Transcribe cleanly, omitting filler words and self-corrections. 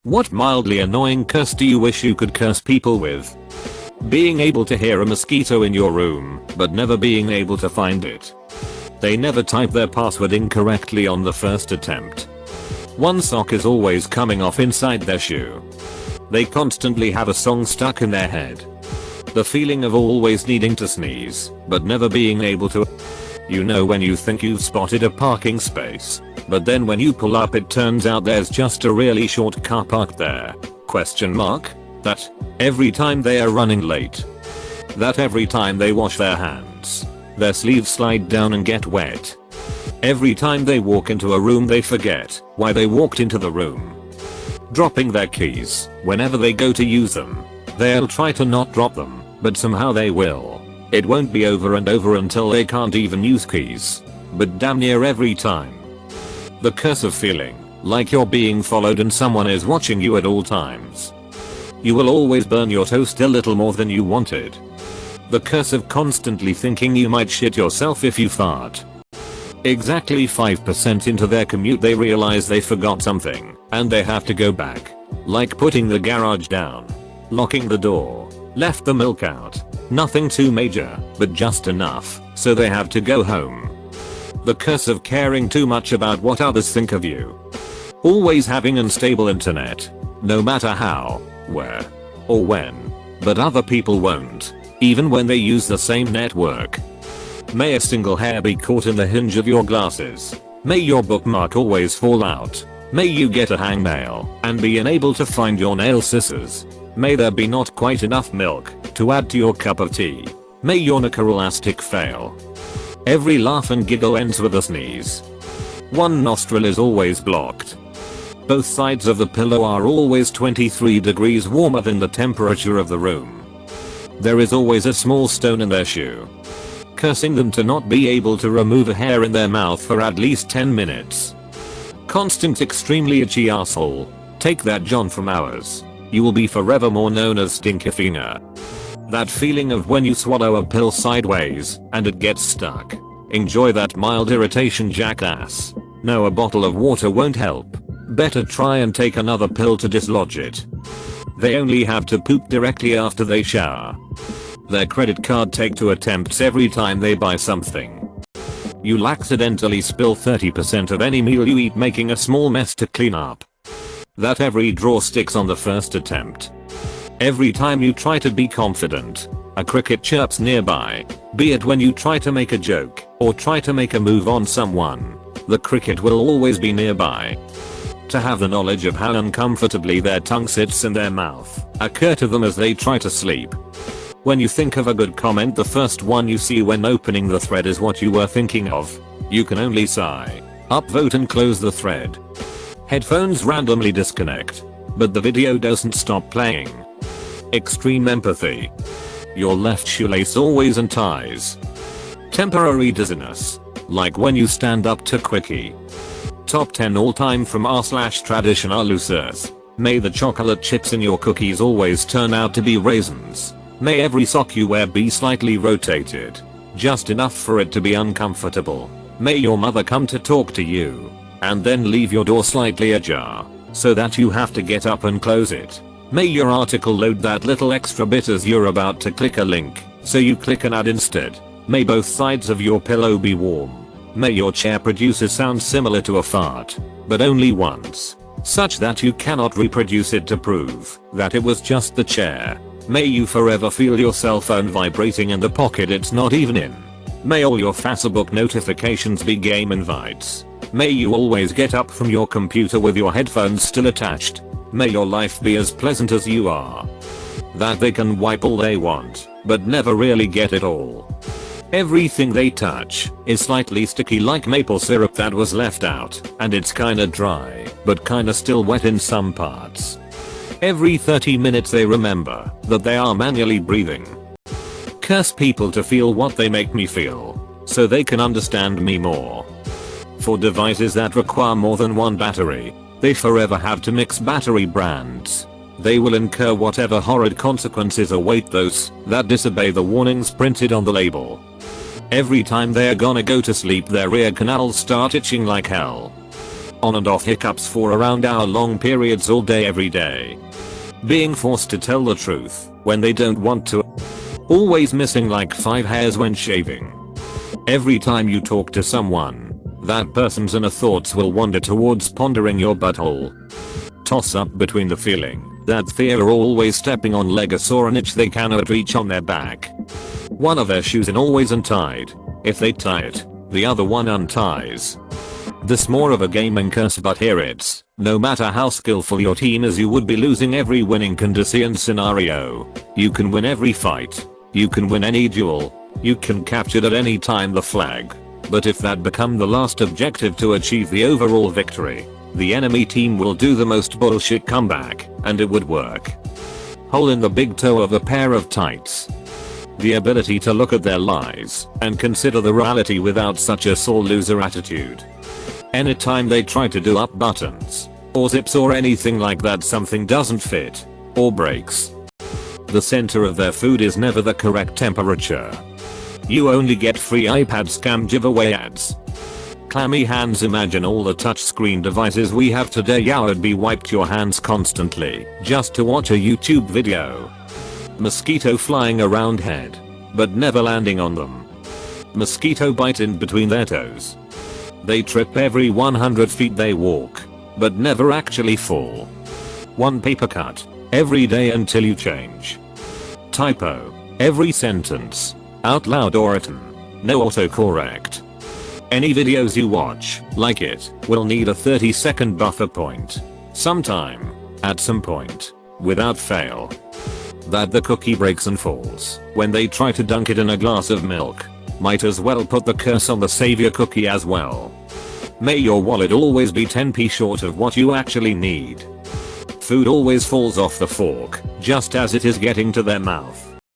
What mildly annoying curse do you wish you could curse people with? Being able to hear a mosquito in your room, but never being able to find it. They never type their password incorrectly on the first attempt. One sock is always coming off inside their shoe. They constantly have a song stuck in their head. The feeling of always needing to sneeze, but never being able to. You know when you think you've spotted a parking space, but then when you pull up it turns out there's just a really short car parked there. Question mark? That every time they are running late. That every time they wash their hands, their sleeves slide down and get wet. Every time they walk into a room they forget why they walked into the room. Dropping their keys whenever they go to use them. They'll try to not drop them, but somehow they will. It won't be over and over until they can't even use keys. But damn near every time. The curse of feeling like you're being followed and someone is watching you at all times. You will always burn your toast a little more than you wanted. The curse of constantly thinking you might shit yourself if you fart. Exactly 5% into their commute they realize they forgot something, and they have to go back. Like putting the garage down, locking the door, left the milk out. Nothing too major, but just enough, so they have to go home. The curse of caring too much about what others think of you. Always having unstable internet, no matter how, where, or when. But other people won't, even when they use the same network. May a single hair be caught in the hinge of your glasses. May your bookmark always fall out. May you get a hangnail and be unable to find your nail scissors. May there be not quite enough milk to add to your cup of tea. May your Elastic fail. Every laugh and giggle ends with a sneeze. One nostril is always blocked. Both sides of the pillow are always 23 degrees warmer than the temperature of the room. There is always a small stone in their shoe. Cursing them to not be able to remove a hair in their mouth for at least 10 minutes. Constant extremely itchy asshole. Take that John from ours. You will be forevermore known as Stinky Finger. That feeling of when you swallow a pill sideways and it gets stuck. Enjoy that mild irritation, jackass. No, a bottle of water won't help. Better try and take another pill to dislodge it. They only have to poop directly after they shower. Their credit card take 2 attempts every time they buy something. You'll accidentally spill 30% of any meal you eat, making a small mess to clean up. That every drawer sticks on the first attempt. Every time you try to be confident, a cricket chirps nearby. Be it when you try to make a joke or try to make a move on someone, the cricket will always be nearby. To have the knowledge of how uncomfortably their tongue sits in their mouth occur to them as they try to sleep. When you think of a good comment, the first one you see when opening the thread is what you were thinking of. You can only sigh, upvote and close the thread. Headphones randomly disconnect, but the video doesn't stop playing. Extreme empathy. Your left shoelace always unties. Temporary dizziness, like when you stand up too quickly. Top 10 all time from r/traditional losers. May the chocolate chips in your cookies always turn out to be raisins. May every sock you wear be slightly rotated, just enough for it to be uncomfortable. May your mother come to talk to you, and then leave your door slightly ajar, so that you have to get up and close it. May your article load that little extra bit as you're about to click a link, so you click an ad instead. May both sides of your pillow be warm. May your chair produce a sound similar to a fart, but only once, such that you cannot reproduce it to prove that it was just the chair. May you forever feel your cell phone vibrating in the pocket it's not even in. May all your Facebook notifications be game invites. May you always get up from your computer with your headphones still attached. May your life be as pleasant as you are. That they can wipe all they want, but never really get it all. Everything they touch is slightly sticky like maple syrup that was left out, and it's kinda dry, but kinda still wet in some parts. Every 30 minutes they remember that they are manually breathing. Curse people to feel what they make me feel, so they can understand me more. For devices that require more than one battery, they forever have to mix battery brands. They will incur whatever horrid consequences await those that disobey the warnings printed on the label. Every time they're gonna go to sleep their ear canals start itching like hell. On and off hiccups for around hour-long periods all day every day. Being forced to tell the truth when they don't want to. Always missing like 5 hairs when shaving. Every time you talk to someone, that person's inner thoughts will wander towards pondering your butthole. Toss up between the feeling that fear are always stepping on legs or an itch they cannot reach on their back. One of their shoes is always untied. If they tie it, the other one unties. This more of a gaming curse, but here it's, no matter how skillful your team is, you would be losing every winning condition scenario. You can win every fight. You can win any duel. You can capture at any time the flag. But if that become the last objective to achieve the overall victory, the enemy team will do the most bullshit comeback, and it would work. Hole in the big toe of a pair of tights. The ability to look at their lies and consider the reality without such a sore loser attitude. Anytime they try to do up buttons, or zips or anything like that, something doesn't fit, or breaks. The center of their food is never the correct temperature. You only get free iPad scam giveaway ads. Clammy hands. Imagine all the touchscreen devices we have today. Yeah, would be wiped your hands constantly just to watch a YouTube video. Mosquito flying around head, but never landing on them. Mosquito bite in between their toes. They trip every 100 feet they walk, but never actually fall. One paper cut every day until you change. Typo every sentence, out loud or written. No autocorrect. Any videos you watch, like it, will need a 30-second buffer point. Sometime, at some point, without fail. That the cookie breaks and falls when they try to dunk it in a glass of milk. Might as well put the curse on the savior cookie as well. May your wallet always be 10p short of what you actually need. Food always falls off the fork just as it is getting to their mouth.